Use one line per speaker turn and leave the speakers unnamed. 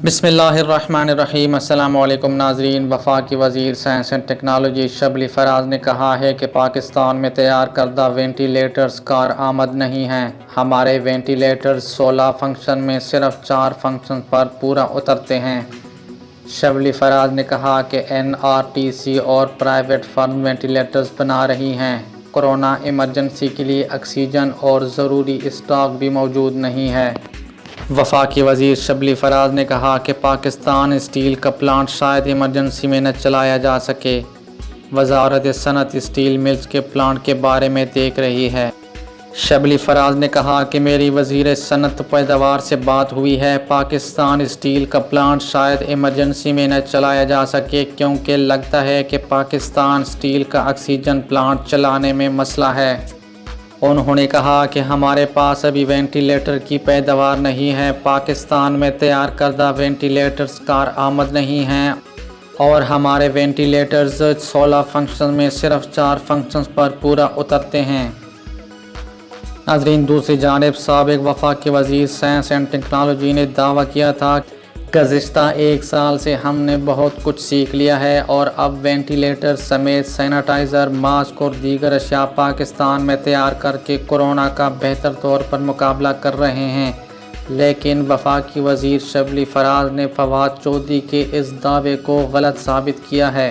बिस्मिल्लाहिर्रहमानिर्रहीम। अस्सलाम वालेकुम नाज़रीन। वफाकी वज़ीर science and technology Shibli Faraz ने कहा है कि पाकिस्तान में तैयार करदा वेंटिलेटर्स कारआमद नहीं हैं। हमारे वेंटिलेटर्स 16 फंक्शन में सिर्फ 4 फंक्शन पर पूरा उतरते हैं। शबली फराज ने कहा कि NRTC और प्राइवेट फर्म वेंटिलेटर्स बना रही हैं। कोरोना इमरजेंसी के लिए ऑक्सीजन और ज़रूरी स्टॉक भी मौजूद नहीं है। वफाकी वज़ीर शबली फराज ने कहा कि पाकिस्तान स्टील का प्लांट शायद इमरजेंसी में न चलाया जा सके। वज़ारत सनअत स्टील मिल्स के प्लांट के बारे में देख रही है। शबली फराज ने कहा कि मेरी वज़ीर सनअत पैदावार से बात हुई है। पाकिस्तान स्टील का प्लांट शायद इमरजेंसी में न चलाया जा सके क्योंकि लगता है कि पाकिस्तान स्टील का ऑक्सीजन प्लांट चलाने में मसला है। उन्होंने कहा कि हमारे पास अभी वेंटिलेटर की पैदावार नहीं है। पाकिस्तान में तैयार करदा वेंटिलेटर्स कारआमद नहीं हैं और हमारे वेंटिलेटर्स 16 फंक्शन में सिर्फ 4 फंक्शंस पर पूरा उतरते हैं। नाज़रीन, दूसरी जानिब साबिक़ वफाकी वज़ीर साइंस एंड टेक्नोलॉजी ने दावा किया था गुज़िश्ता 1 साल से हमने बहुत कुछ सीख लिया है और अब वेंटिलेटर समेत सैनिटाइज़र, मास्क और दीगर अशिया पाकिस्तान में तैयार करके कोरोना का बेहतर तौर पर मुकाबला कर रहे हैं। लेकिन वफाकी वज़ीर शबली फराज ने फवाद चौधरी के इस दावे को गलत साबित किया है।